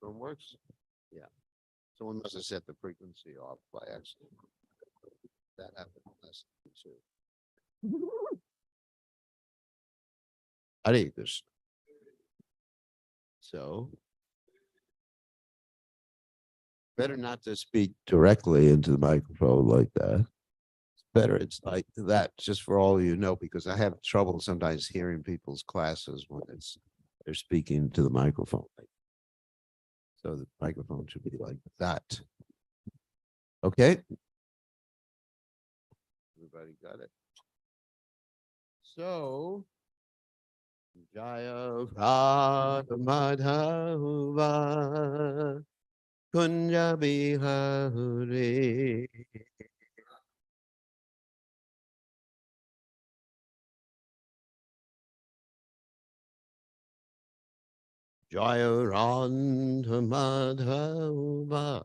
microphone works? Yeah. Someone must have set the frequency off by accident. That happened last time too. Hare Krishna. So better not to speak directly into the microphone like that. It's better it's like that, just for all you know, because I have trouble sometimes hearing people's classes when they're speaking to the microphone. So the microphone should be like that. Okay. Everybody got it. So Jaya Radha Madhava Kunja Bihari Jaya Radha Madhava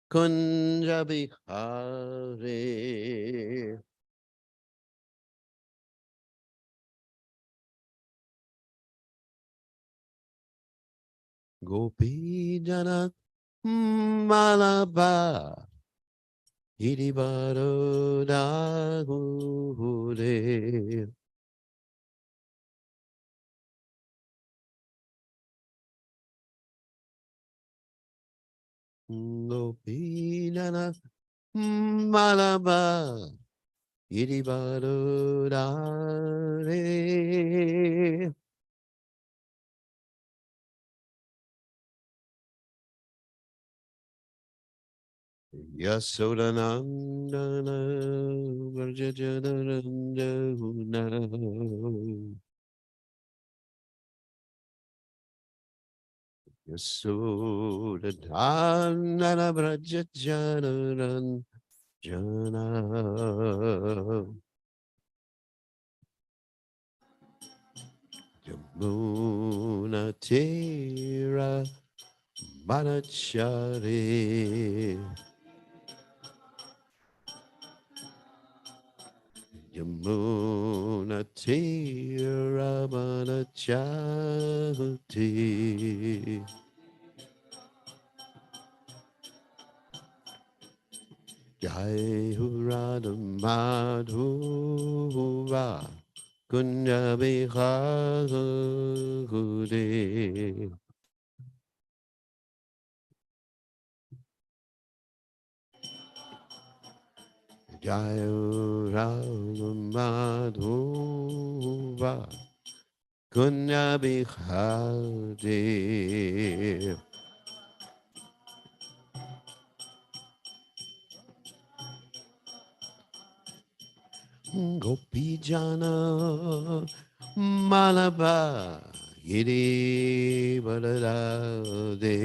Kunja Bihari Gopi Jana Malaba Giribaro Dahure Gopi Jana Malaba Giribaro Dare Yasodanandana Varjajanarandana Yasodanandana Vrajajanaran Jana Yamuna Tira Manachari Yamuna Tira Manachari Jai Hurada Madhuva Kunja Bihare Jai Hurada Madhuva Kunja Bihare Gopijana Malaba Giri Baladade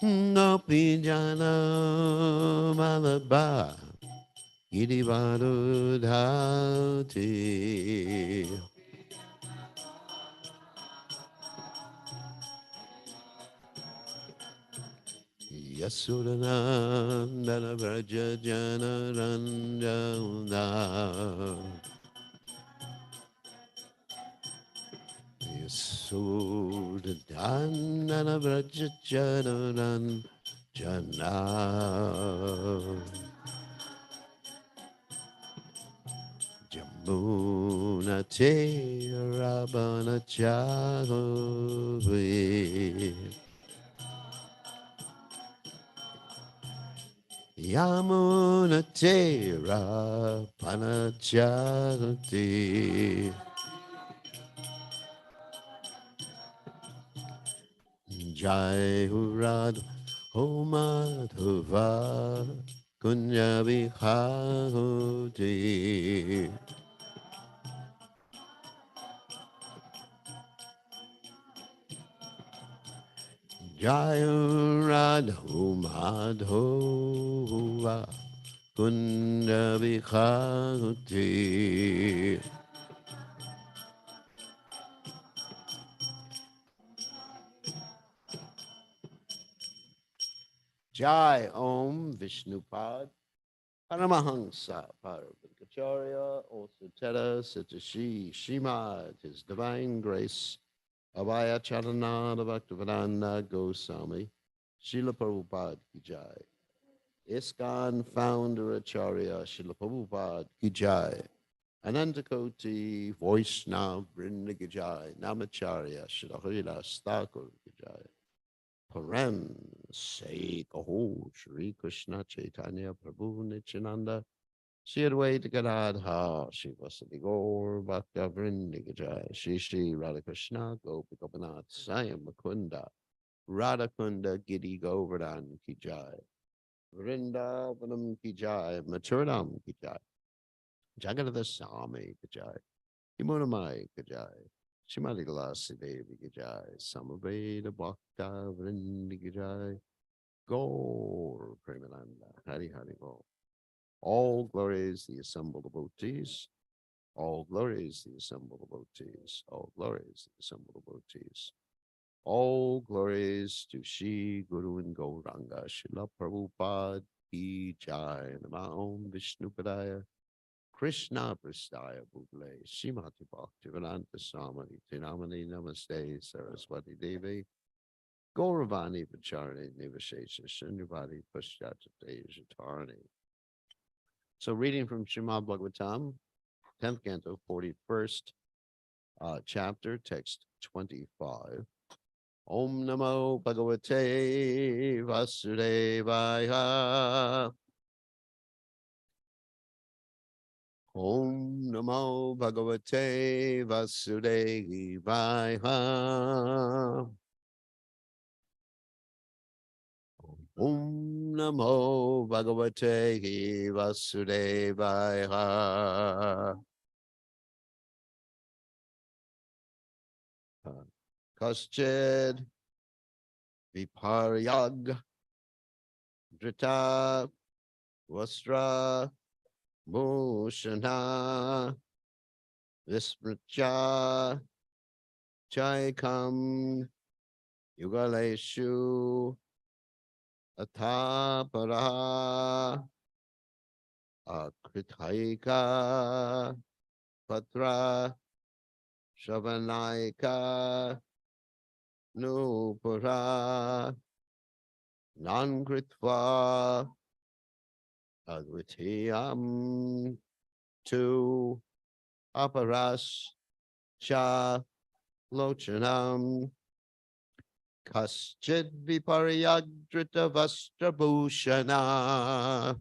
Gopijana Malaba Giri Baladade Yasudanandana Vraja Janarandana Yasudanandana Vraja Janarandana Jamuna Te Rabana Chahove Yamuna Tera Panachati Jai Hurad Homadhava Kunjabi Hoti Jai Hurad Homadhava Kunjabi Hoti Jai Om Vishnupad Paramahansa Parabhakacharya, also Teta Sitashi Shimad, His Divine Grace, Abhaya Charanada Bhaktivedanta Goswami, Srila Prabhupada Ki Jai. ISKCON founder Acharya Srila Prabhupada Ki Jai. Anantakoti Vaishnava Vrinda Ki Jai. Namacharya Srila Haridas Thakur Ki Jai. Paran Say Kaho Shri Krishna Chaitanya Prabhu Nityananda Shri Advaita Gadadha Shri Vasadi Gaur Bhakta Vrinda Ki Jai. Shri Shri Radha Krishna Gopi Gopinath Sayam Mukunda Radha Kunda Giri Govardhan Ki Jai. Vrindavanam Ki Jai, Maturanam Ki Jai, Jagannath Swami Ki Jai, Himunamai Ki Jai, Shimali Glasi Devi Ki Jai, Samaveda Bhakta Vrindi Ki Jai, Gaur Premananda, Hari Hari Bol. All glories the assembled devotees, all glories the assembled devotees, all glories the assembled devotees. All glories to Shri Guru and Gauranga, Srila Prabhupada Ki Jai, Namo Vishnu Padaya, Krishna Prastaya Bhutale, Srimati Bhaktivedanta Swami, Tinamani Namaste, Saraswati Devi, Gauravani Pacharani Nivashesha, Shunyavadi Paschati Jatarani. So reading from Srimad Bhagavatam, 10th canto, 41st chapter, text 25. Om Namo Bhagavate Vasudevaya. Om Namo Bhagavate Vasudevaya. Om Namo Bhagavate Vasudevaya. Kasched Viparyag Drita Vastra Bhushana Vismritya Chaikam Yugaleshu Atapara Akritaika Patra Shavanaika Nupara Nankritva Advitiyam Tu Aparas Cha Lochanam Kaschid Viparyagdrita Vastrabhushana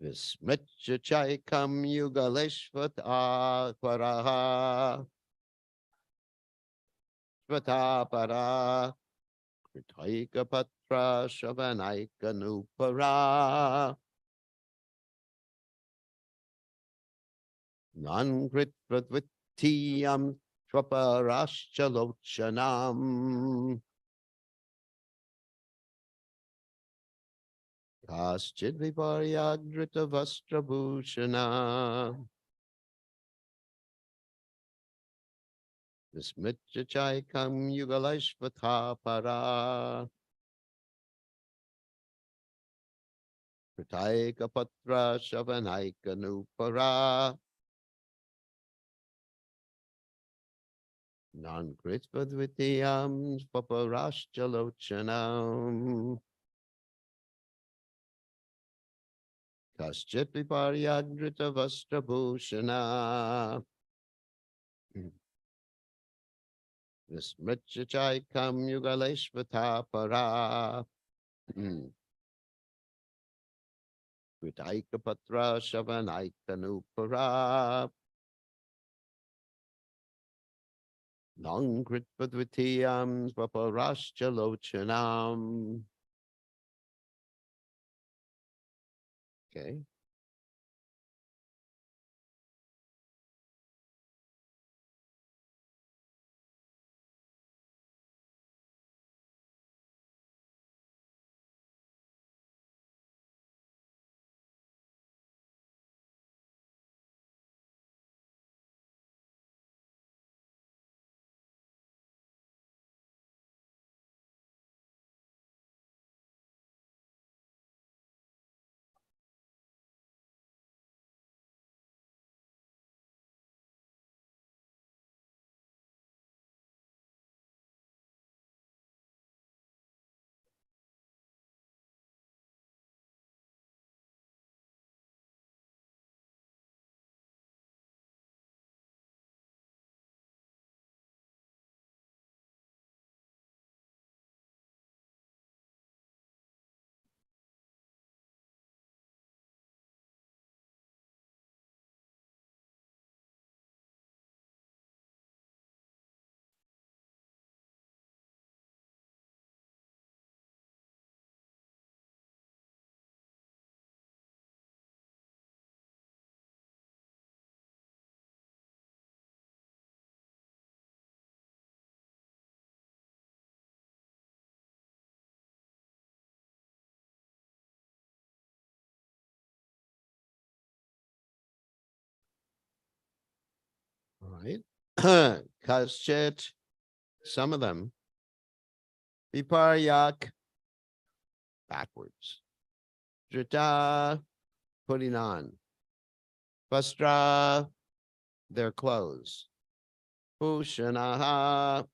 Vismitcha Chaikam Yugaleshvat Akwaraha Svatapara Kritaika Patra Shavanaika Nupara Nankritvatvittiyam Swaparashchalochanam Kaschid Viparyagdrita Vastrabhushana Vismitcha Chaikam Yugaleshvatapara Kritaika Patra Shavanaika Nupara Nankritvatvittiyam Swaparashchalochanam Kaschit Viparyagdrita Vastrabhushana Vismritcha Chaikam Yugaleshvatapara Kritaika Patra Shavanaika Nupara Nankritvatvittiyam Swaparashchalochanam. Okay. right? Kaschit, some of them, viparyak, backwards. Drita, putting on. Vastra, their clothes. Bhushanaha,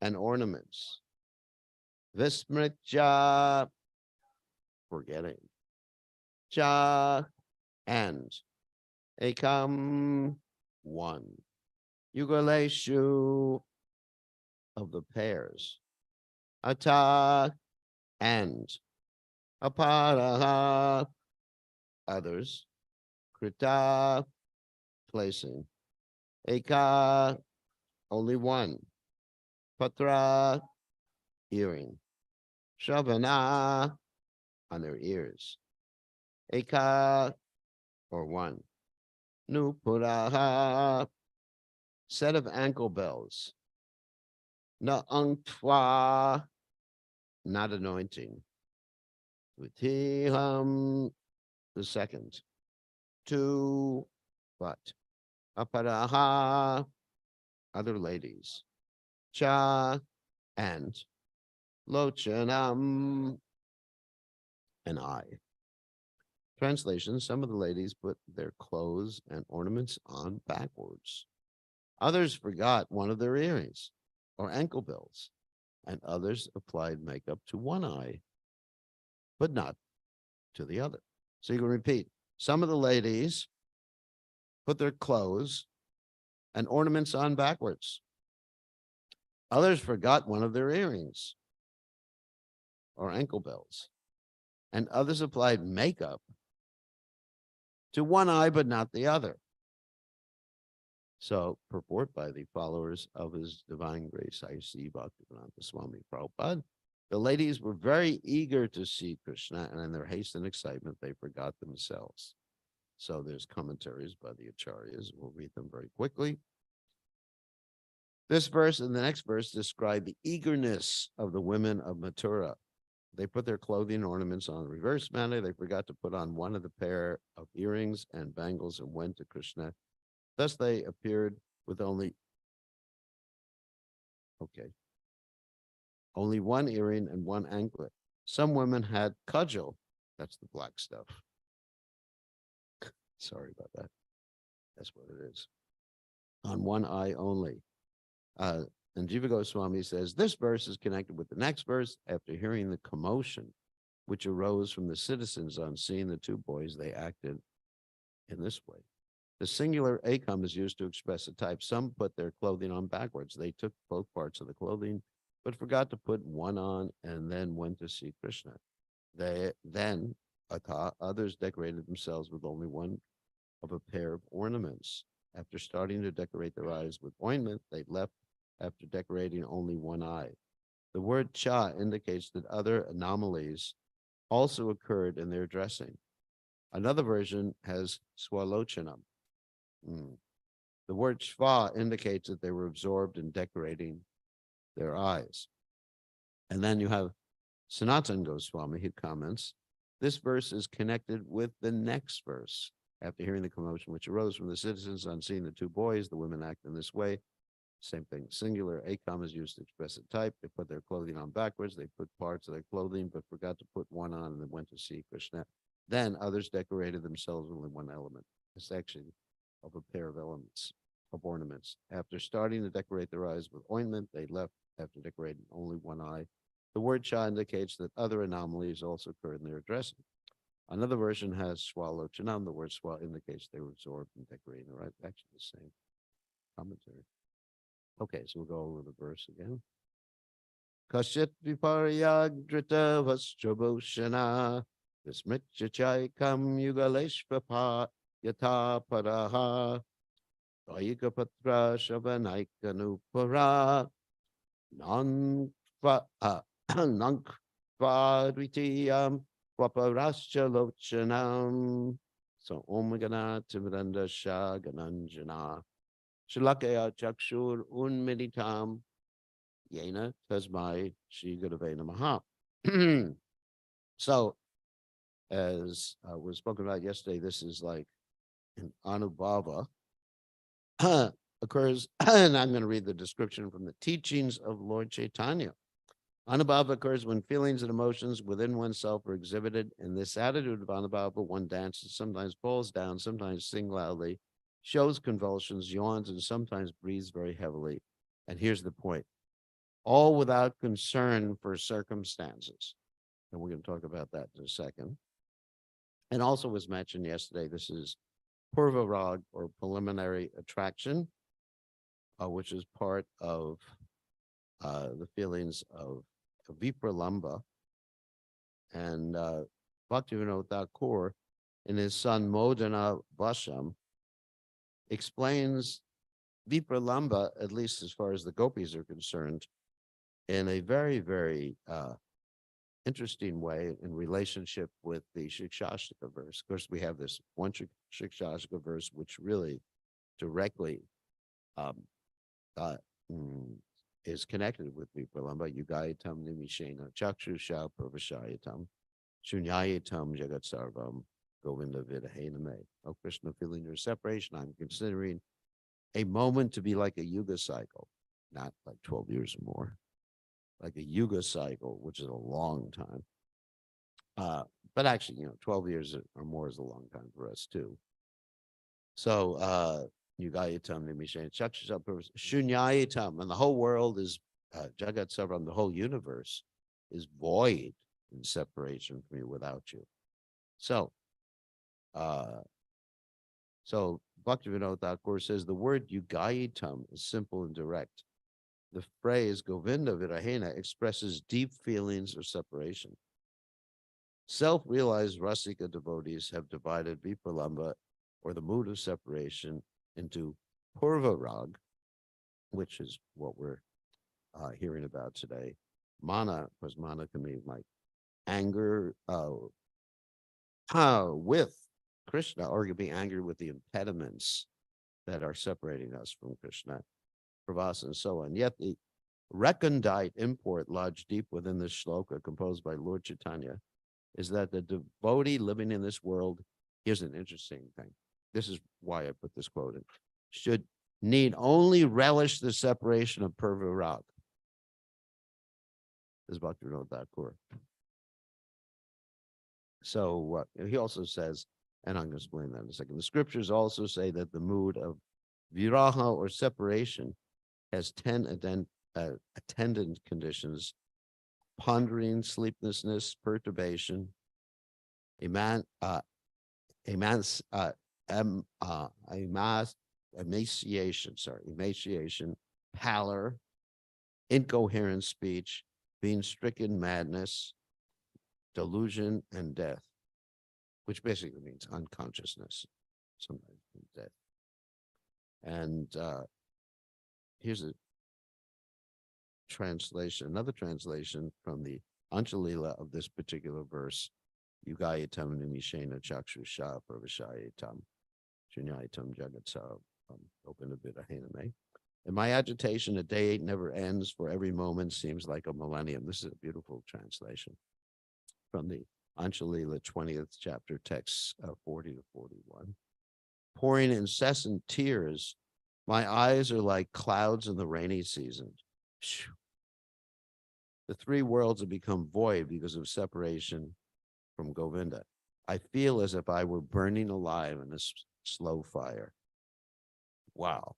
and ornaments. Vismritja, forgetting. Cha, and. Ekam, one. Yugaleshu, of the pairs. Ata, and. Aparaha, others. Krita, placing. Eka, only one. Patra, earring. Shavana, on their ears. Eka, or one. Nupuraha, set of ankle bells. Na unctwa, not anointing. Vitiham, the second. Two, but. Aparaha, other ladies. Cha, and. Lochanam, and I. Translation, some of the ladies put their clothes and ornaments on backwards. Others forgot one of their earrings or ankle bells, and others applied makeup to one eye, but not to the other. So you can repeat. Some of the ladies put their clothes and ornaments on backwards. Others forgot one of their earrings or ankle bells, and others applied makeup to one eye, but not the other. So, purport by the followers of His Divine Grace, I.C. Bhaktivedanta Swami Prabhupada. The ladies were very eager to see Krishna, and in their haste and excitement, they forgot themselves. So there's commentaries by the acharyas. We'll read them very quickly. This verse and the next verse describe the eagerness of the women of Mathura. They put their clothing and ornaments on the reverse manner. They forgot to put on one of the pair of earrings and bangles and went to Krishna. Thus they appeared with only one earring and one anklet. Some women had cudgel, that's the black stuff. Sorry about that. That's what it is. On one eye only. And Jiva Goswami says, this verse is connected with the next verse. After hearing the commotion which arose from the citizens on seeing the two boys, they acted in this way. The singular akam is used to express a type. Some put their clothing on backwards. They took both parts of the clothing, but forgot to put one on and then went to see Krishna. Then others decorated themselves with only one of a pair of ornaments. After starting to decorate their eyes with ointment, they left after decorating only one eye. The word cha indicates that other anomalies also occurred in their dressing. Another version has swalochanam. The word shva indicates that they were absorbed in decorating their eyes. And then you have Sanatan Goswami who comments, this verse is connected with the next verse. After hearing the commotion which arose from the citizens on seeing the two boys, the women act in this way. Same thing. Singular akam is used to express a type. They put their clothing on backwards. They put parts of their clothing, but forgot to put one on and then went to see Krishna. Then others decorated themselves with only one element, a section of a pair of elements, of ornaments. After starting to decorate their eyes with ointment, they left after decorating only one eye. The word cha indicates that other anomalies also occurred in their dressing. Another version has swalochanam. The word swa indicates they were absorbed in decorating their eyes. Actually, the same commentary. Okay, so we'll go over the verse again. Kashit viparyag drita vastrabhushana vismrityachaikam yugaleshvapa yata paraha dayika patra shavanaika nankva dvitiyam vaparascha lochanam. So Om Gana Timranda Shah Gananjana Shalakaya Chakshur Unmeditam Yena Tasmai Shri Gurave Namaha. So, as was spoken about yesterday, this is like an Anubhava occurs, and I'm going to read the description from the teachings of Lord Chaitanya. Anubhava occurs when feelings and emotions within oneself are exhibited. In this attitude of Anubhava, one dances, sometimes falls down, sometimes sings loudly, shows convulsions, yawns, and sometimes breathes very heavily. And here's the point: all without concern for circumstances. And we're going to talk about that in a second. And also was mentioned yesterday, this is Purva Rag, or preliminary attraction, which is part of the feelings of Vipralamba. And Bhaktivinoda Thakur, in his son Modana Vasham, explains Vipralamba, at least as far as the gopis are concerned, in a very, very interesting way in relationship with the Shikshashtaka verse. Of course, we have this one Shikshashtaka verse which really directly um, uh, mm, is connected with Vipralamba. Yugayatam nimishena chakshusha pravashayatam shunyayatam jagat sarvam govinda vidahename. Oh Krishna, feeling your separation, I'm considering a moment to be like a yuga cycle, not like 12 years or more, like a yuga cycle, which is a long time. But actually, 12 years or more is a long time for us too. So, Yugayatam Nimishan Shunyayatam, and the whole world is Jagat Sarvam, the whole universe is void in separation from you, without you. So, uh, so Bhaktivinoda Thakur says the word Yugayatam is simple and direct. The phrase Govinda Virahena expresses deep feelings of separation. Self-realized Rasika devotees have divided Vipralamba, or the mood of separation, into Purva Rag, which is what we're hearing about today. Mana, because mana can mean like anger with Krishna, or you can be angry with the impediments that are separating us from Krishna, Pravasa, and so on. Yet the recondite import lodged deep within this shloka composed by Lord Chaitanya is that the devotee living in this world, here's an interesting thing. This is why I put this quote in, should need only relish the separation of Purva Rag. This is Bhaktivinoda Thakur. So he also says, and I'm going to explain that in a second, the scriptures also say that the mood of viraha, or separation, has 10 attendant conditions: pondering, sleeplessness, perturbation, emaciation, pallor, incoherent speech, being stricken madness, delusion, and death, which basically means unconsciousness, sometimes death. And here's a translation, another translation from the Anjalila of this particular verse: Yugayatam nimishena chakshusha pravashayatam shunyayatam jagatsa openabitahename. In my agitation, a day never ends, for every moment seems like a millennium. This is a beautiful translation from the Anjalila 20th chapter, texts 40 to 41. Pouring incessant tears, my eyes are like clouds in the rainy season. The three worlds have become void because of separation from Govinda. I feel as if I were burning alive in a slow fire. Wow.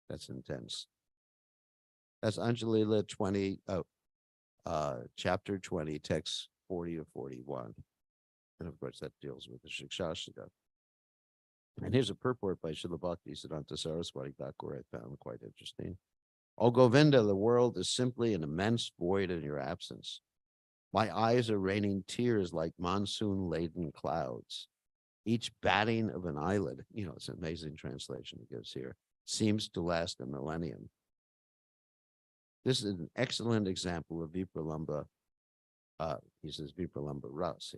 That's intense. That's Anjalila 20, chapter 20, text 40 to 41. And of course, that deals with the Shikshashtaka. And here's a purport by Srila Bhaktisiddhanta Saraswati Thakur I found quite interesting. O Govinda, the world is simply an immense void in your absence. My eyes are raining tears like monsoon-laden clouds. Each batting of an eyelid, it's an amazing translation it gives here, seems to last a millennium. This is an excellent example of Vipralamba. He says Vipralamba Ras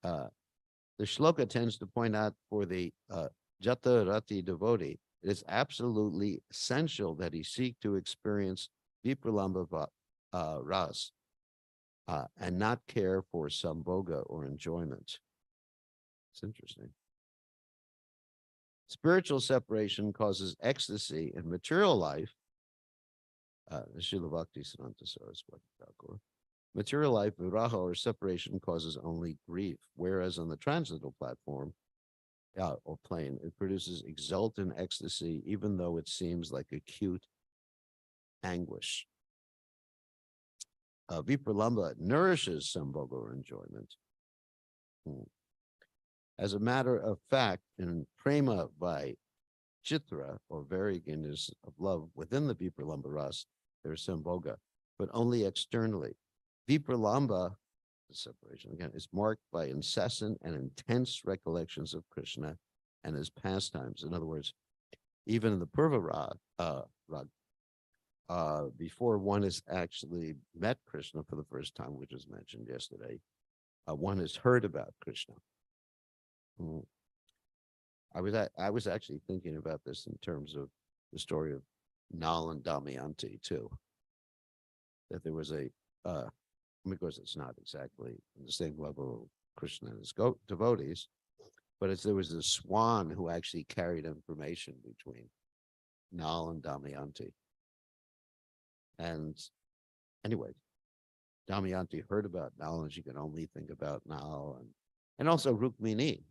here. The shloka tends to point out for the Jata Rati devotee, it is absolutely essential that he seek to experience Vipralamba Ras and not care for sambhoga or enjoyment. It's interesting. It's spiritual separation causes ecstasy in material life. Srila Bhaktisiddhanta Saraswati Thakur. Material life, viraha, or separation, causes only grief, whereas on the transcendental platform, or plane, it produces exultant ecstasy, even though it seems like acute anguish. Vipralamba nourishes sambhoga or enjoyment. As a matter of fact, in prema by chitra, or variegated of love, within the Vipralamba ras, there is sambhoga, but only externally. Vipralamba, the separation again, is marked by incessant and intense recollections of Krishna and his pastimes. In other words, even in the Purva rag, before one has actually met Krishna for the first time, which was mentioned yesterday, one has heard about Krishna. I was actually thinking about this in terms of the story of Nal and Damayanti too. That there was because it's not exactly on the same level of Krishna and his devotees, but there was a swan who actually carried information between Nal and Damayanti. And anyway, Damayanti heard about Nal, and she could only think about Nal, and also Rukmini,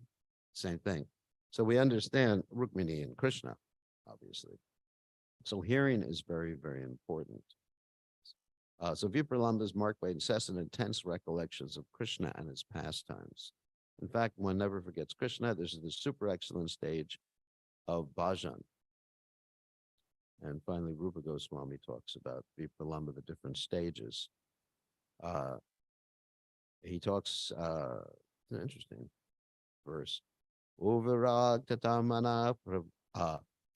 same thing. So we understand Rukmini and Krishna, obviously. So hearing is very, very important. So Vipralamba is marked by incessant, intense recollections of Krishna and his pastimes. In fact, one never forgets Krishna. This is the super excellent stage of bhajan. And finally, Rupa Goswami talks about Vipralamba, the different stages. He talks, an interesting verse. Uvirag tatamana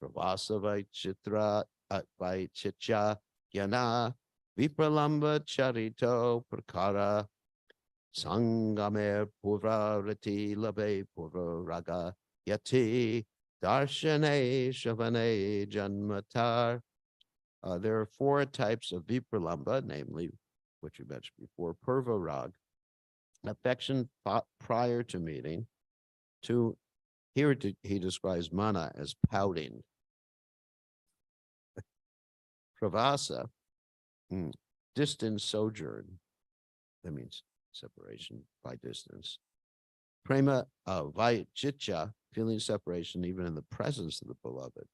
pravasa vaichitra vaichitya yana Vipralamba charito prakara sangame purvarati labe purvaraga yati darshane shavane janmatar. There are 4 types of Vipralamba, namely, what you mentioned before, Purva Rag, affection prior to meeting. 2, here he describes mana as pouting. Pravasa, distant sojourn. That means separation by distance. Prema vaichitya, feeling separation even in the presence of the beloved.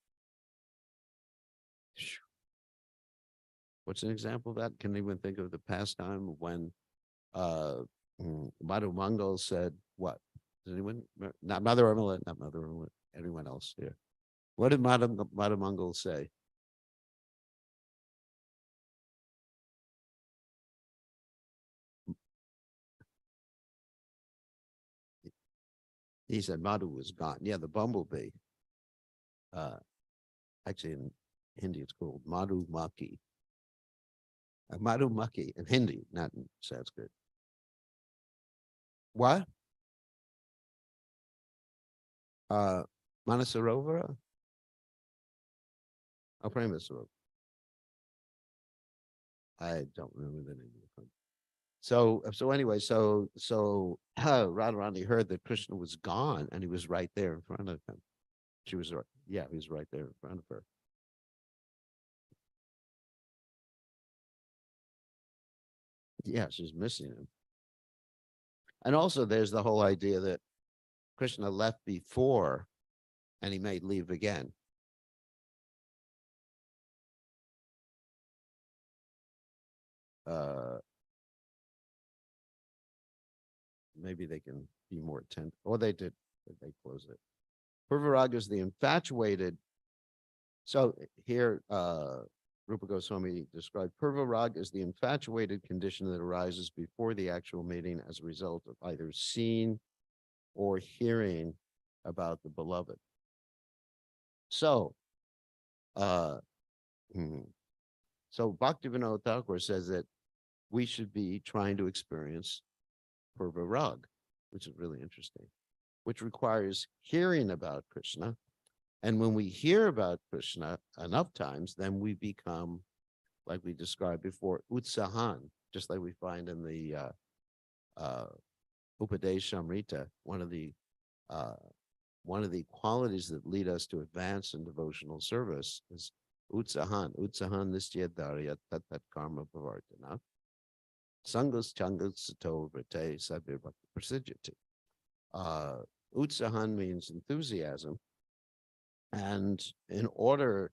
What's an example of that? Can anyone think of the pastime when Madhu Mangal said what? Does anyone? Not Mother Urmila, not Mother Urmila, anyone else here. What did Madhu Mangal say? He said Madhu was gone. Yeah, the bumblebee. Actually, in Hindi, it's called Madhu Maki. Madhu Maki in Hindi, not in Sanskrit. What? Manasarovara? Oh, Prema Sarovara. I don't remember the name of the country. So anyway, so Radharani heard that Krishna was gone, and he was right there in front of him. She was right. Yeah, he was right there in front of her. Yeah, she's missing him. And also, there's the whole idea that Krishna left before, and he may leave again. Maybe they can be more attentive. Or they did. They close it. Purvaraga is the infatuated. So here, Rupa Goswami described Purvarag as the infatuated condition that arises before the actual meeting as a result of either seeing or hearing about the beloved. So, so Bhaktivinoda Thakur says that we should be trying to experience Purvarag, which is really interesting, which requires hearing about Krishna. And when we hear about Krishna enough times, then we become, like we described before, utsahan, just like we find in the Upadeshamrita, one of the one of the qualities that lead us to advance in devotional service is utsahan. Utsahan nisyadharya tat tat karma pavartana. Sangus changus sato vrite sabir bhakti prasidyati. Utsahan means enthusiasm. And in order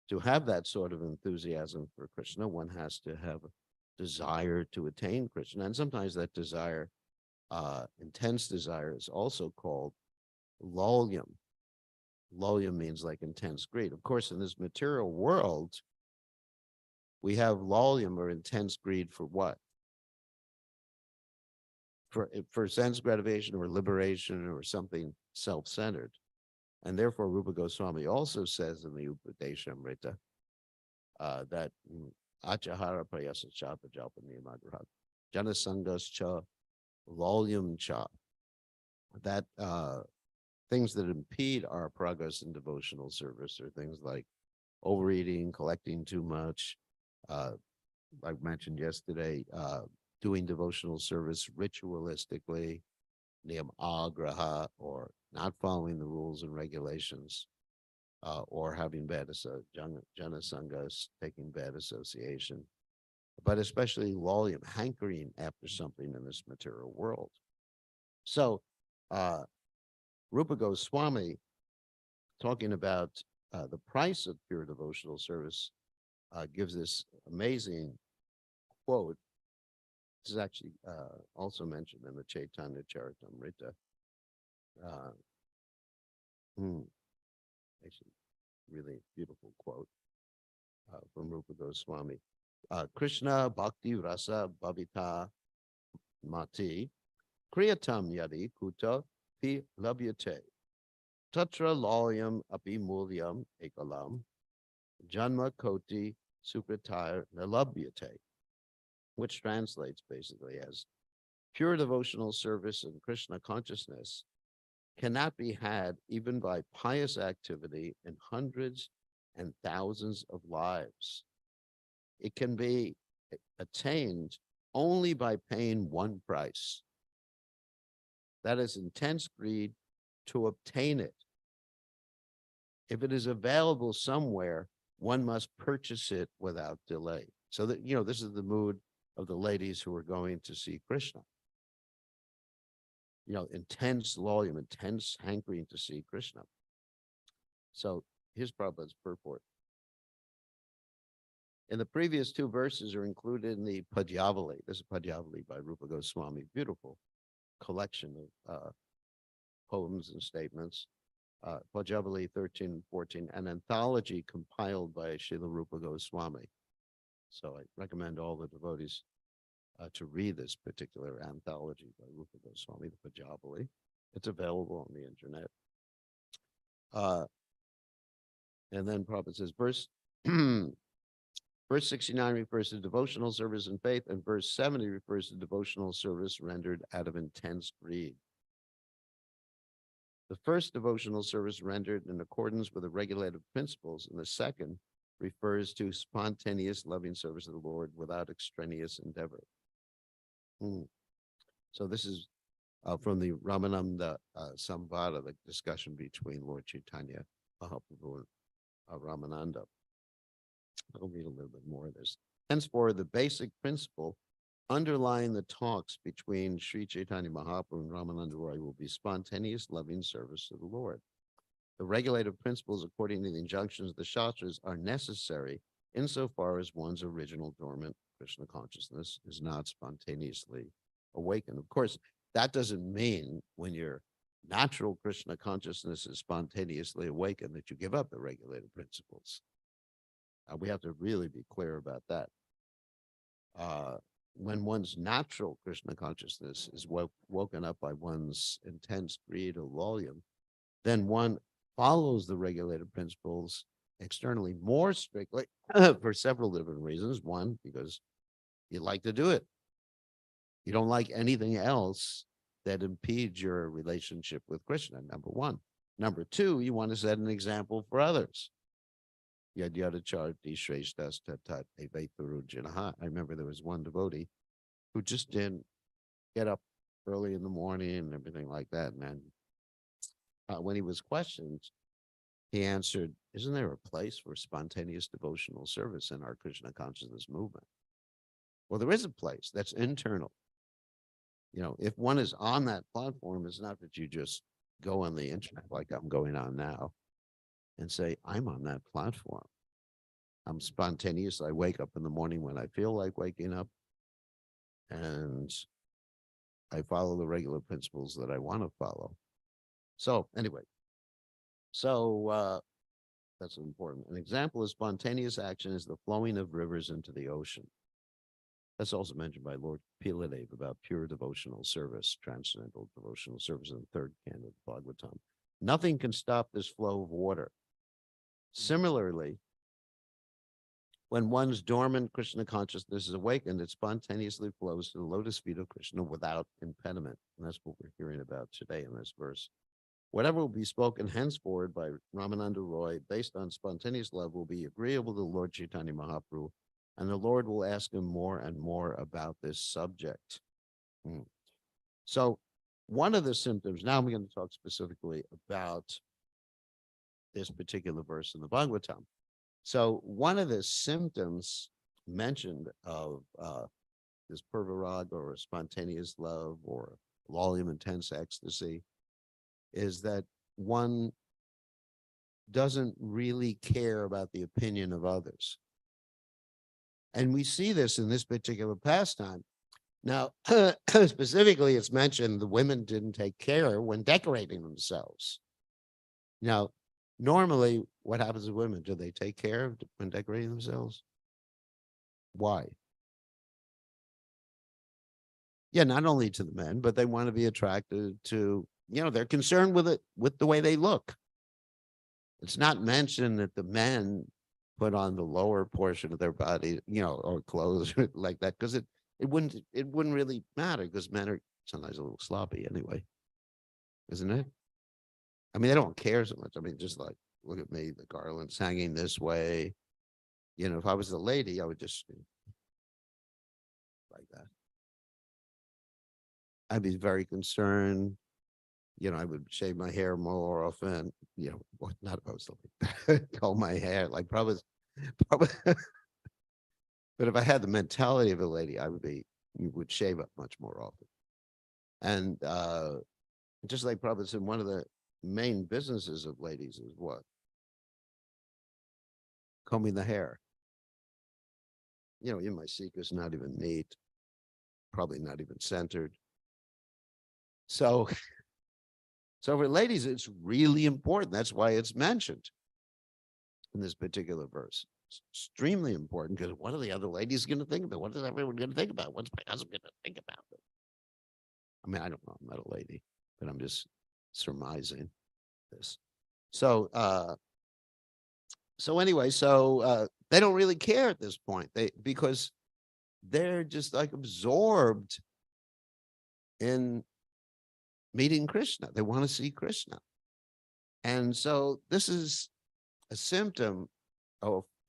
to have that sort of enthusiasm for Krishna, one has to have a desire to attain Krishna. And sometimes that desire, intense desire, is also called lolyam. Lolyam means like intense greed. Of course, in this material world, we have lolyam or intense greed for what? For sense gratification or liberation or something self-centered. And therefore, Rupa Goswami also says in the Upadeshamrita that Achahara Prayasa Chapa Jalpa Niyamagraha Janasangas Cha Lolyam Cha, that things that impede our progress in devotional service are things like overeating, collecting too much, like mentioned yesterday, doing devotional service ritualistically, niyam agraha, or not following the rules and regulations, or having bad jana sangas, taking bad association, but especially lolyam, hankering after something in this material world. So Rupa Goswami, talking about the price of pure devotional service, gives this amazing quote. This is actually also mentioned in the Chaitanya Charitamrita. Actually, really beautiful quote from Rupa Goswami. Krishna Bhakti Rasa Bhavita Mati Kriyatam Yadi Kuta Pi Labhyate Tatra Loyam Api Mulyam Ekalam Janma Koti Sukritaya Nalabhyate, which translates basically as pure devotional service and Krishna consciousness cannot be had even by pious activity in hundreds and thousands of lives. It can be attained only by paying one price. That is intense greed to obtain it. If it is available somewhere, one must purchase it without delay. So that, this is the mood of the ladies who are going to see Krishna. Intense loyalty, intense hankering to see Krishna. So here's Prabhupada's purport. In the previous two verses are included in the Padyavali. This is Padyavali by Rupa Goswami, beautiful collection of poems and statements. Padyavali 13 and 14, an anthology compiled by Srila Rupa Goswami. So I recommend all the devotees to read this particular anthology by Rupa Goswami, the Padyavali. It's available on the internet. And then Prabhupada says, verse 69 refers to devotional service and faith, and verse 70 refers to devotional service rendered out of intense greed. The first devotional service rendered in accordance with the regulative principles, and the second refers to spontaneous loving service of the Lord without extraneous endeavor. So this is from the Ramananda Samvada, the discussion between Lord Chaitanya Mahaprabhu and Ramananda. I'll read a little bit more of this. Henceforth, the basic principle underlying the talks between Sri Chaitanya Mahaprabhu and Ramananda Roy will be spontaneous loving service to the Lord. The regulative principles, according to the injunctions of the Shastras, are necessary insofar as one's original dormant Krishna consciousness is not spontaneously awakened. Of course, that doesn't mean when your natural Krishna consciousness is spontaneously awakened that you give up the regulative principles. We have to really be clear about that. When one's natural Krishna consciousness is woken up by one's intense greed or loyalty, then one follows the regulative principles externally more strictly for several different reasons. One, because you like to do it. You don't like anything else that impedes your relationship with Krishna, number one. Number two, you want to set an example for others. I remember there was one devotee who just didn't get up early in the morning and everything like that. And then when he was questioned, he answered, "Isn't there a place for spontaneous devotional service in our Krishna consciousness movement?" Well, there is a place that's internal. If one is on that platform, it's not that you just go on the internet like I'm going on now and say, "I'm on that platform. I'm spontaneous. I wake up in the morning when I feel like waking up, and I follow the regular principles that I want to follow." So anyway, that's important. An example of spontaneous action is the flowing of rivers into the ocean. That's also mentioned by Lord Piladev about pure devotional service, transcendental devotional service in the third canto of the Bhagavatam. Nothing can stop this flow of water. Similarly, when one's dormant Krishna consciousness is awakened, it spontaneously flows to the lotus feet of Krishna without impediment. And that's what we're hearing about today in this verse. Whatever will be spoken henceforward by Ramananda Roy, based on spontaneous love, will be agreeable to Lord Chaitanya Mahaprabhu, and the Lord will ask him more and more about this subject. So one of the symptoms, now I'm going to talk specifically about this particular verse in the Bhagavatam. So one of the symptoms mentioned of this pervarag or spontaneous love or volume intense ecstasy is that one doesn't really care about the opinion of others. And we see this in this particular pastime. Now, specifically, it's mentioned the women didn't take care when decorating themselves. Now, normally, what happens to women? Do they take care when decorating themselves? Why? Yeah, not only to the men, but they want to be attracted to, they're concerned with it, with the way they look. It's not mentioned that the men put on the lower portion of their body, or clothes like that, because it wouldn't really matter, because men are sometimes a little sloppy anyway, isn't it? I mean, they don't care so much. I mean, just like, look at me, the garland's hanging this way. If I was a lady, I would just like that. I'd be very concerned. I would shave my hair more often, not opposed to comb my hair, like probably, but if I had the mentality of a lady, you would shave up much more often. And just like Prabhupada said, one of the main businesses of ladies is what? Combing the hair. My seek is not even neat, probably not even centered. So for ladies, it's really important. That's why it's mentioned in this particular verse. It's extremely important, because what are the other ladies going to think about? What is everyone going to think about? What's my husband going to think about it? I mean, I don't know. I'm not a lady, but I'm just surmising this. So anyway, they don't really care at this point. Because they're just like absorbed in meeting Krishna. They want to see Krishna. And so this is a symptom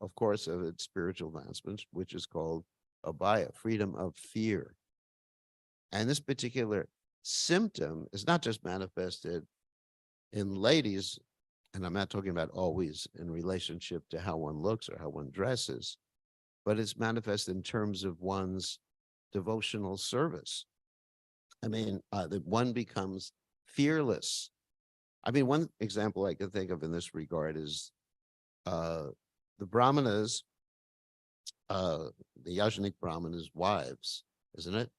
of course, of its spiritual advancements, which is called abhaya, freedom of fear. And this particular symptom is not just manifested in ladies, and I'm not talking about always in relationship to how one looks or how one dresses, but it's manifested in terms of one's devotional service. I mean, that one becomes fearless. I mean, one example I can think of in this regard is the Brahmanas, the Yajnik Brahmanas' wives, isn't it?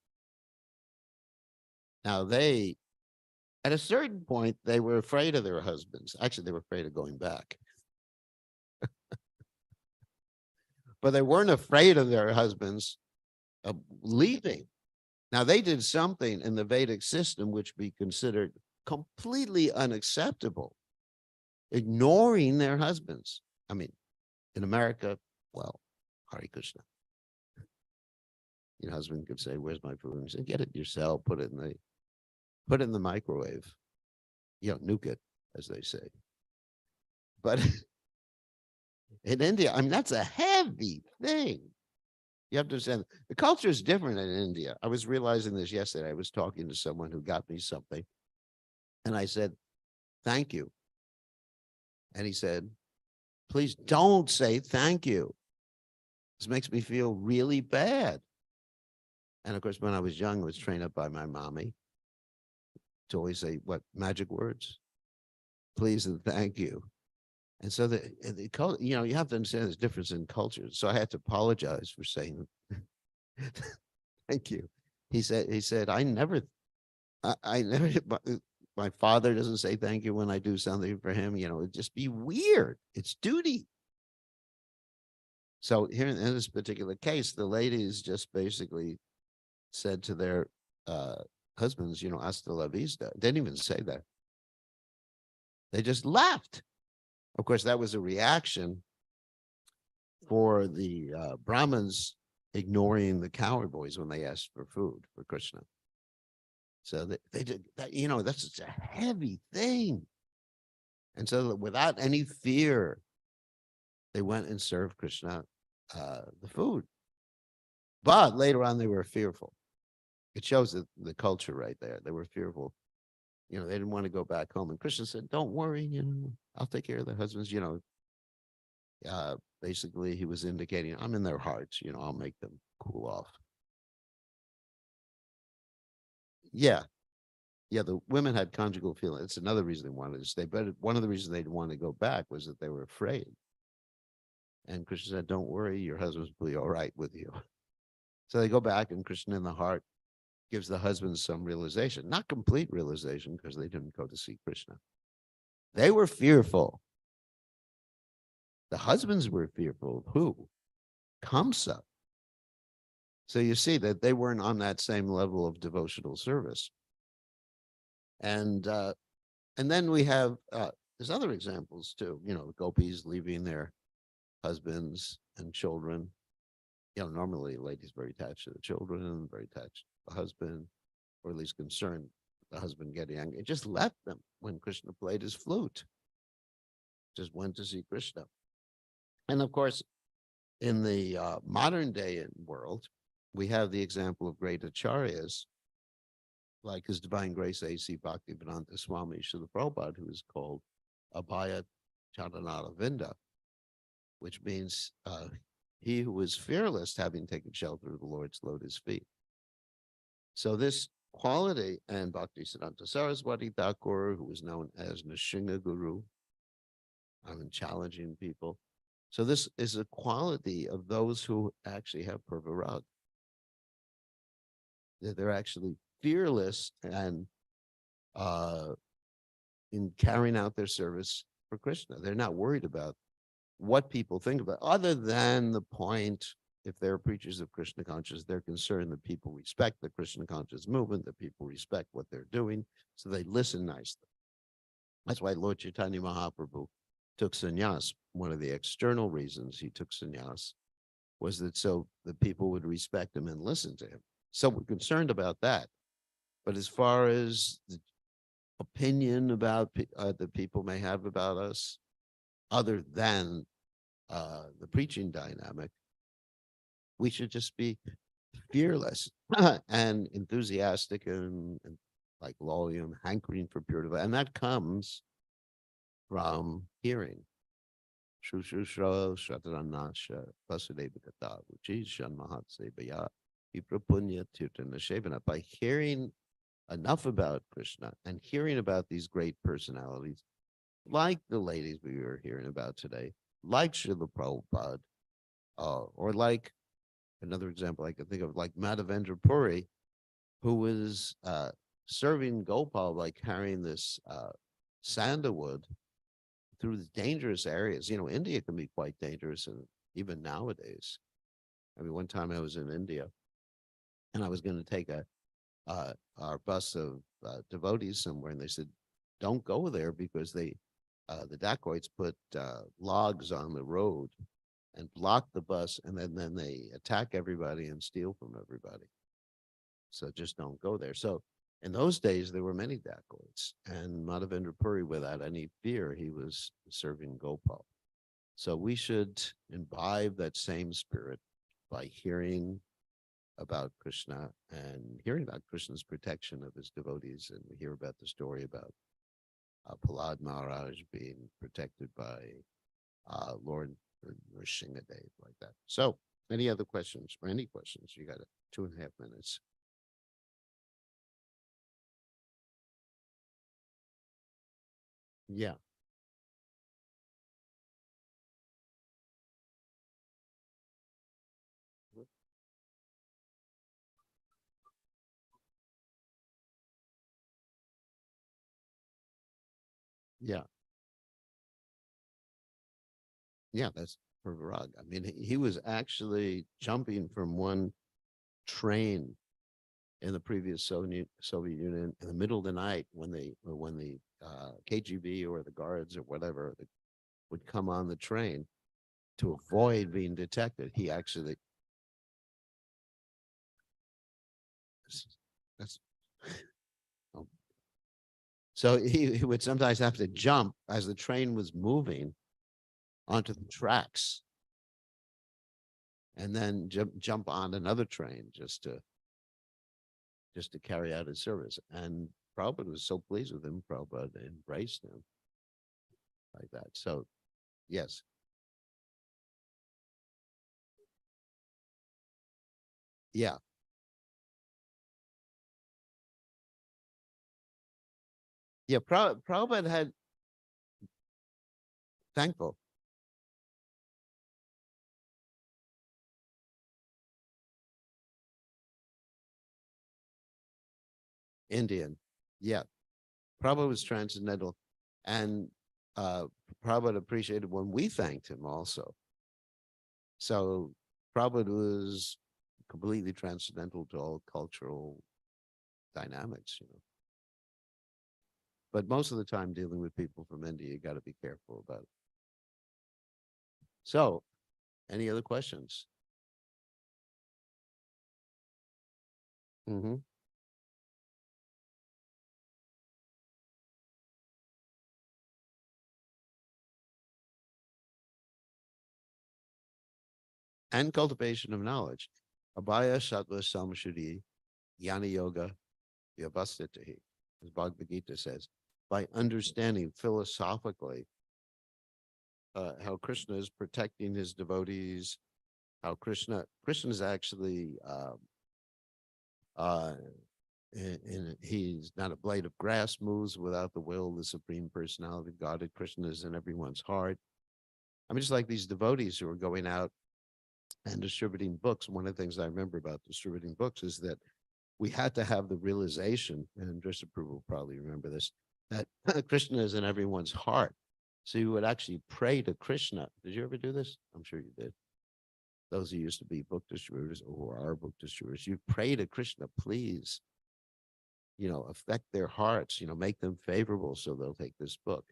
Now at a certain point, they were afraid of their husbands. Actually, they were afraid of going back. But they weren't afraid of their husbands leaving. Now, they did something in the Vedic system which be considered completely unacceptable, ignoring their husbands. I mean, in America, well, Hare Krishna. Your husband could say, "Where's my food?" And say, "Get it yourself. Put it in the microwave. Nuke it," as they say. But in India, I mean, that's a heavy thing. You have to understand, the culture is different in India. I was realizing this yesterday. I was talking to someone who got me something, and I said, thank you. And he said, please don't say thank you. This makes me feel really bad. And of course, when I was young, I was trained up by my mommy to always say, what, magic words? Please and thank you. And so you have to understand there's difference in cultures. So I had to apologize for saying thank you. He said, I never, my father doesn't say thank you when I do something for him. It'd just be weird. It's duty. So here in this particular case, the ladies just basically said to their uh, husbands, hasta la vista. They didn't even say that. They just left. Of course, that was a reaction for the Brahmins ignoring the cowherd boys when they asked for food for Krishna. So they did that, that's such a heavy thing. And so without any fear, they went and served Krishna the food. But later on, they were fearful. It shows the culture right there. They were fearful. They didn't want to go back home. And Krishna said, don't worry, I'll take care of the husbands. Basically, he was indicating, I'm in their hearts, I'll make them cool off. Yeah. Yeah, the women had conjugal feeling. It's another reason they wanted to stay. But one of the reasons they didn't want to go back was that they were afraid. And Krishna said, don't worry, your husbands will be all right with you. So they go back, and Krishna in the heart gives the husbands some realization, not complete realization, because they didn't go to see Krishna. They were fearful. The husbands were fearful of who? Kamsa. So you see that they weren't on that same level of devotional service. And then we have there's other examples too. Gopis leaving their husbands and children. Normally ladies very attached to the children, very attached to the husband, or at least concerned the husband getting angry. It just left them when Krishna played his flute. Just went to see Krishna. And of course, in the modern day world, we have the example of great acharyas, like His Divine Grace A.C. Bhaktivedanta Swami Srila Prabhupada, who is called Abhaya Charanaravinda, which means he who is fearless, having taken shelter of the Lord's lotus feet. So this quality, and Bhaktisiddhanta Saraswati Thakur, who was known as Nishinga Guru, challenging people. So this is a quality of those who actually have Purvarag, that they're actually fearless and in carrying out their service for Krishna. They're not worried about what people think about, other than the point, if they're preachers of Krishna consciousness, they're concerned that people respect the Krishna conscious movement, that people respect what they're doing, so they listen nicely. That's why Lord Chaitanya Mahaprabhu took sannyas. One of the external reasons he took sannyas was that so the people would respect him and listen to him. So we're concerned about that. But as far as the opinion about that people may have about us, other than the preaching dynamic, we should just be fearless and enthusiastic and like loyal and hankering for pure devotion. And that comes from hearing. Shushushra Shataranasha Vasudevakata, which is Shanmahatsevaya, Viprapunya Tirtana Shevana. By hearing enough about Krishna and hearing about these great personalities, like the ladies we were hearing about today, like Srila Prabhupada, or like another example I can think of, like Madhavendra Puri, who was serving Gopal by carrying this sandalwood through the dangerous areas. India can be quite dangerous, and even nowadays. One time I was in India, and I was going to take our bus of devotees somewhere, and they said, "Don't go there because the dacoits put logs on the road and block the bus, and then they attack everybody and steal from everybody. So just don't go there." So in those days, there were many dacoits, and Madhavendra Puri, without any fear, he was serving Gopal. So we should imbibe that same spirit by hearing about Krishna and hearing about Krishna's protection of his devotees. And we hear about the story about Prahlad Maharaj being protected by Lord Nrsingadev, like that. So, any other questions or any questions? You got 2.5 minutes. Yeah. Yeah. Yeah, that's for Virag. I mean, he was actually jumping from one train in the previous Soviet Union in the middle of the night when the KGB or the guards or whatever would come on the train to avoid being detected. He actually that's oh. So he would sometimes have to jump as the train was moving onto the tracks and then jump on another train just to carry out his service. And Prabhupada was so pleased with him, Prabhupada embraced him like that. So, yes. Yeah. Yeah. Prabhupada had thankful. Indian. Yeah. Prabhupada was transcendental. And Prabhupada appreciated when we thanked him also. So Prabhupada was completely transcendental to all cultural dynamics, you know. But most of the time dealing with people from India, you got to be careful about it. So, any other questions? Mm-hmm. And cultivation of knowledge. Abhaya Sattva Samshuddhi Jnana Yoga Vyavastitahi, as Bhagavad Gita says, by understanding philosophically how Krishna is protecting his devotees, how Krishna is actually uh, he's not a blade of grass moves without the will of the Supreme Personality of Godhead. Krishna is in everyone's heart. I mean, just like these devotees who are going out and distributing books. One of the things I remember about distributing books is that we had to have the realization, and Drishta Prabhu will probably remember this, that Krishna is in everyone's heart. So you would actually pray to Krishna. Did you ever do this? I'm sure you did. Those who used to be book distributors or are book distributors, you pray to Krishna, please, affect their hearts, make them favorable so they'll take this book.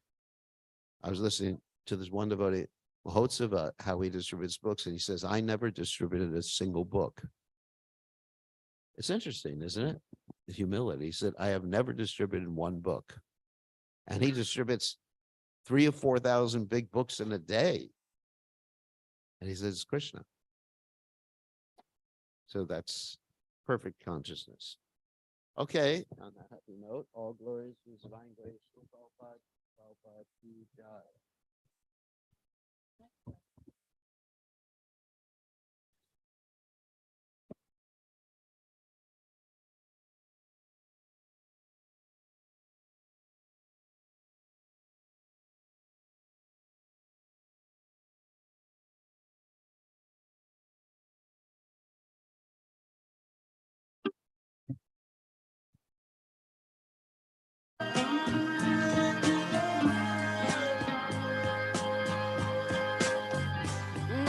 I was listening to this one devotee, Mahotsava, how he distributes books, and he says, I never distributed a single book. It's interesting, isn't it? The humility. He said, I have never distributed one book. And he distributes 3,000 or 4,000 big books in a day. And he says, Krishna. So that's perfect consciousness. Okay, on that happy note, all glories to His divine grace. Prabhupada, Prabhupada, ki jai.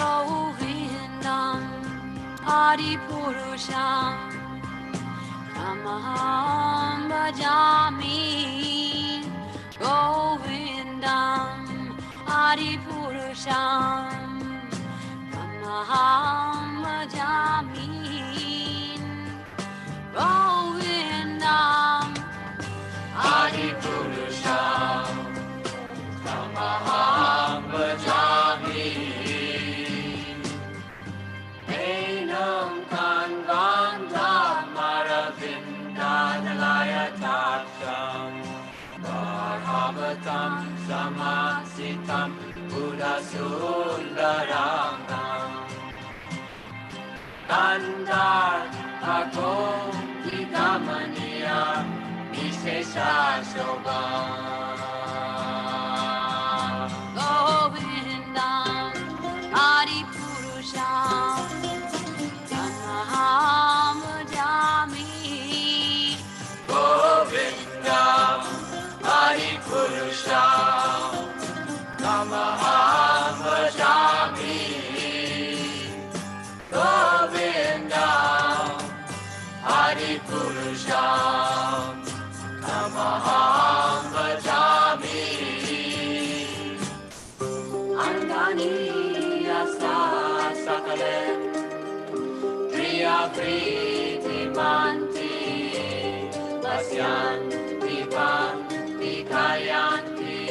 Govindam Adipurusham Tamaham Bhajami Govindam Adipurusham Tamaham Bhajami Govindam Adipurusham Tamaham Bhajami Enam Kanvanta Maravindanalaya Taksham Bhagavata Samasitam Buddha Sundarangam Tandar Ako Ikamaniya Vishesha Shobha Govindam Adi Purusham Tanaham Jami Govindam Adi Purusham Tamaham Jami Govindam Adi Purusham Tamaham Jami Angani Yasa Sakale Priya Priti Manti Vasyan Vivan Vikayanti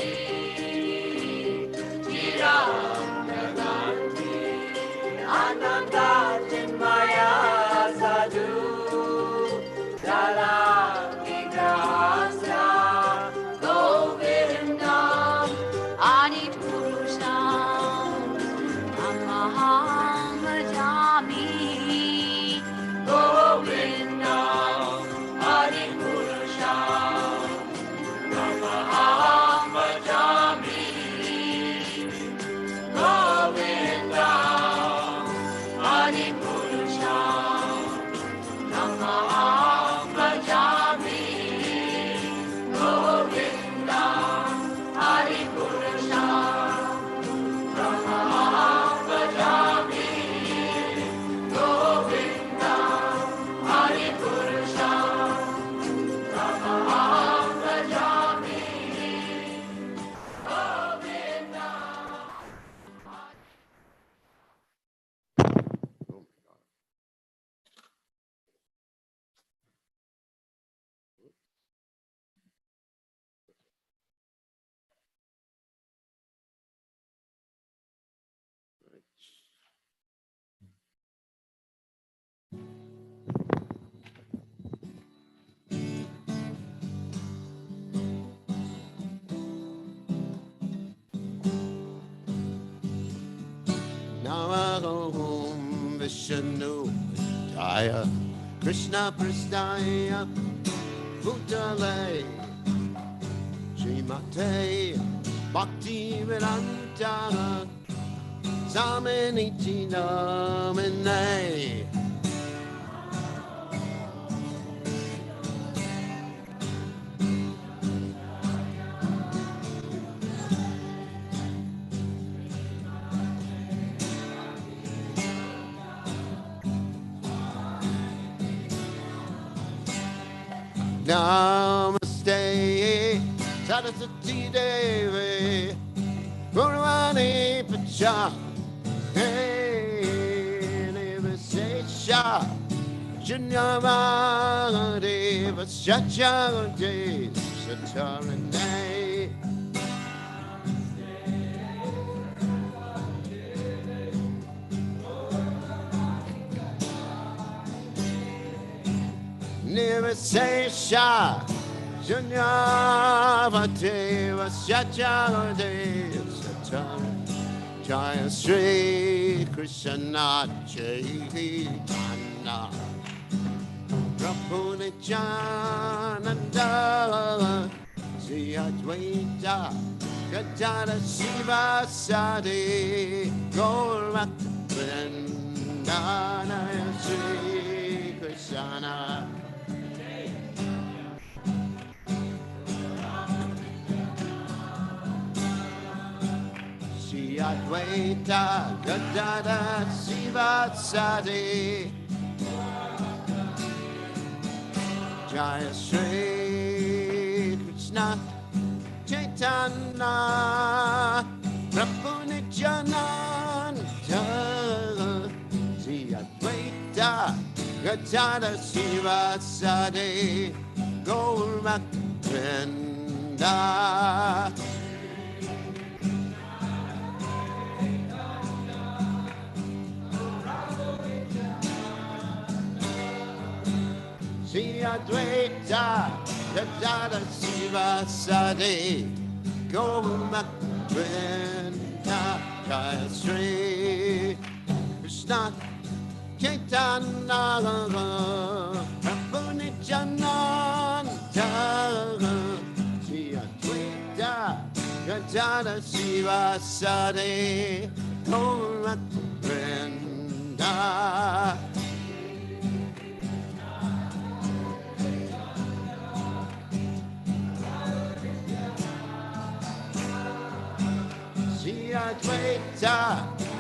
Jiram Naganti Ananda Chinmaya Sadhu Dala Vigrahasya Govindam Adi Purusham Amaham Bhajami Govindam Adi Purusham Amaham Bhajami Govindam Adi Purusham Amaham Bhajami Govindam Adi Purusham Amaham Bhajami Govindam Adi Purusham Amaham Bhajami Namahom Vishnu Jaya Krishna Prasthaya Bhutale Srimate Bhakti Vedanta Samaniti Namane Namaste Saraswati Devi Gurvani Pacha Nivasesha Junyavadi Vasachagati Satarane Nivasesha Junyavati Vasachagati Satarane Jaya Sri Krishna Chaitanya Prabhu Nityananda Sri Advaita Gadada Shiva Sadi Gaura Vrindana Sri Krishna Advaita Gadada Shiva Sadi Jaya Sri Krishna Chaitanya Prabhu Nityananda Sri Advaita Gadada Shiva Sadi Gaura Vrinda Sri Advaita Gadada Shiva Sadi Govinda Jaya Sri Krishna Chaitanya Prabhu Nityananda Shri Advaita Gadada Shiva Sade Govinda Advaita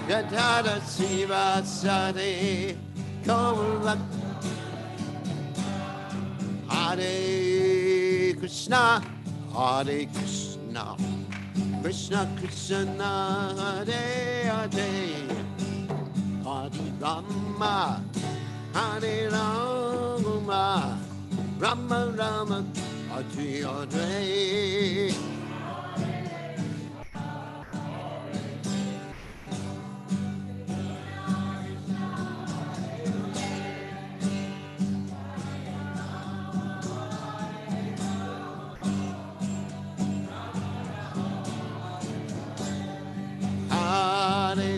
Gadada Shiva Sade Gaura Hare Krishna Krishna Krishna Hare Hare Hare Rama Hare Rama Rama Rama Hare Hare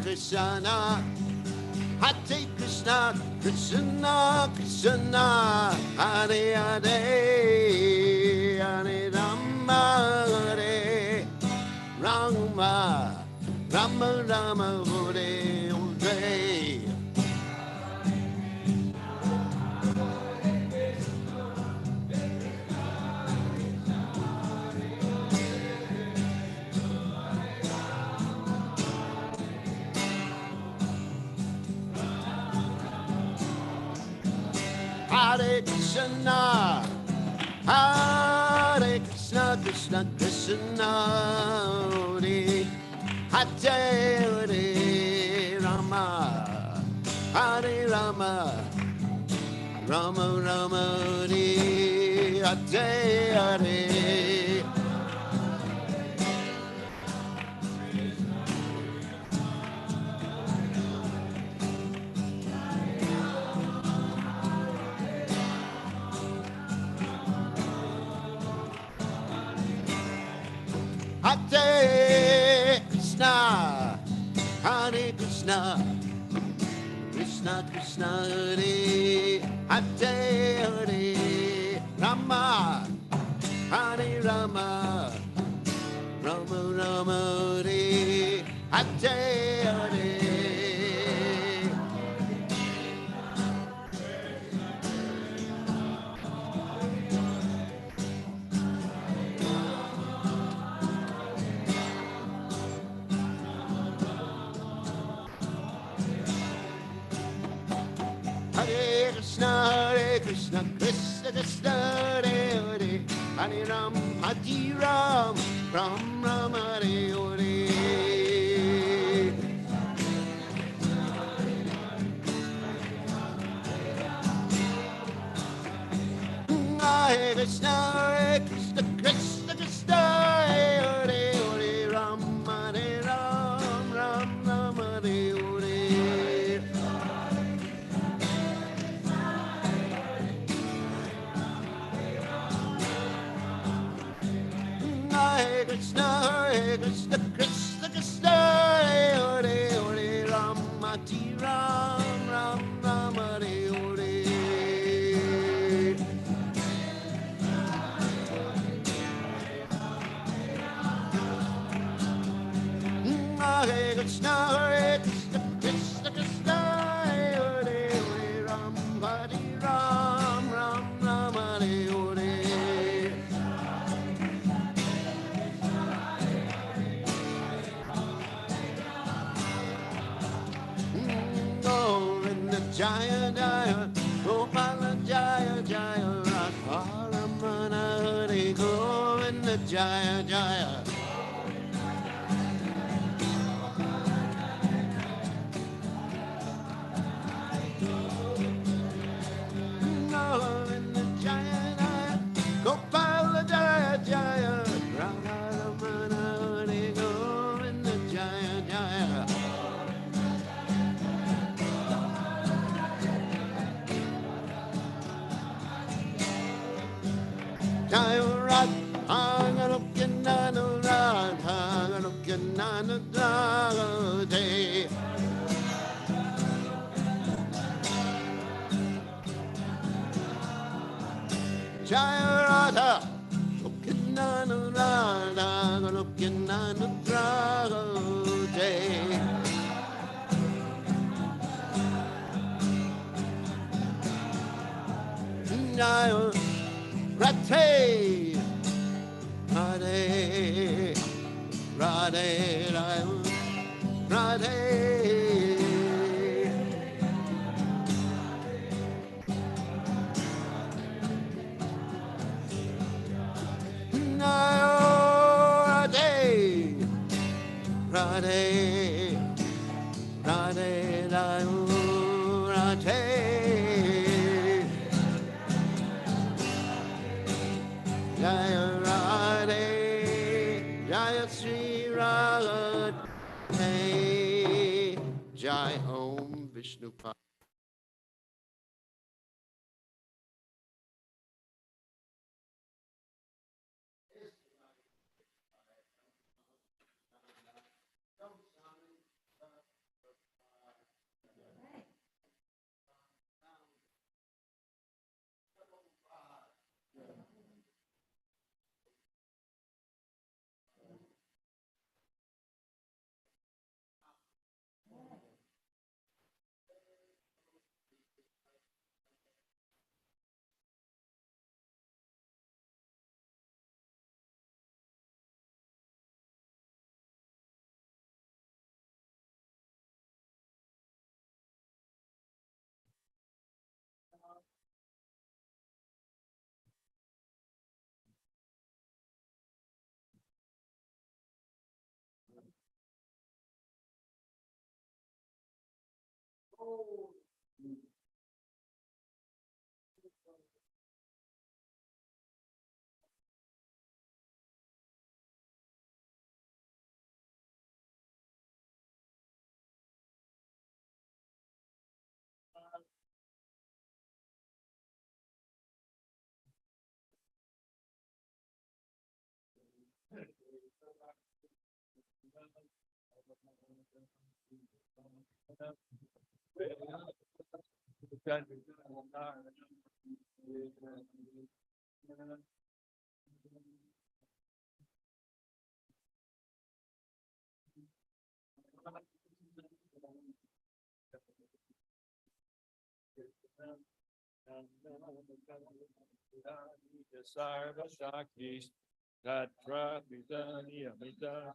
Krishna, Hare Krishna, Krishna Krishna, Hare Hare, Hare Rama, Hare Rama, Rama Rama, Hare Hare. Hare Krishna, Hare Krishna, Krishna Krishna, Hare Hare Rama, Hare Rama, Rama Rama, Hare Hare. Hare Krishna, Hare Krishna, Krishna Krishna, Hare Hare, Hare Rama, Hare Rama, Rama Rama, Hare Hare. Hare Krishna, Krishna Krishna, Hare Hare, Hare Ram, Hare Ram, Ram Ram, Hare Hare. Hare Krishna, Krishna Krishna, Hare Hare, Hare Ram, Hare Ram, Ram Ram, Hare Hare. Hare Krishna, Krishna Krishna, Hare Hare, Hare Ram, Hare Ram, Ram Ram, Hare Hare. Hare Krishna, Krishna Krishna, Hare Hare, Hare Ram, Hare Ram, Ram Ram, Hare Hare. Jaya Jaya, Gopala Jaya Jaya, Radharamana Hare Govinda Jaya Jaya. Govinda Jaya Jaya, Gopala Jaya Jaya, Radharamana Hare Govinda Jaya Jaya. Jaya Radha, Anganukyananu Lokinanadagade. Jaya Radha, Lokinanadagade, Lokinanadagade. Jaya Radhe, Radhe, Radhe, Radhe. Radhe, Radhe, Radhe, Radhe. Jaya Radhe, Jaya Sri Radhe, Jai Om Vishnu. Sarva Shakti Tatra Vidani Amita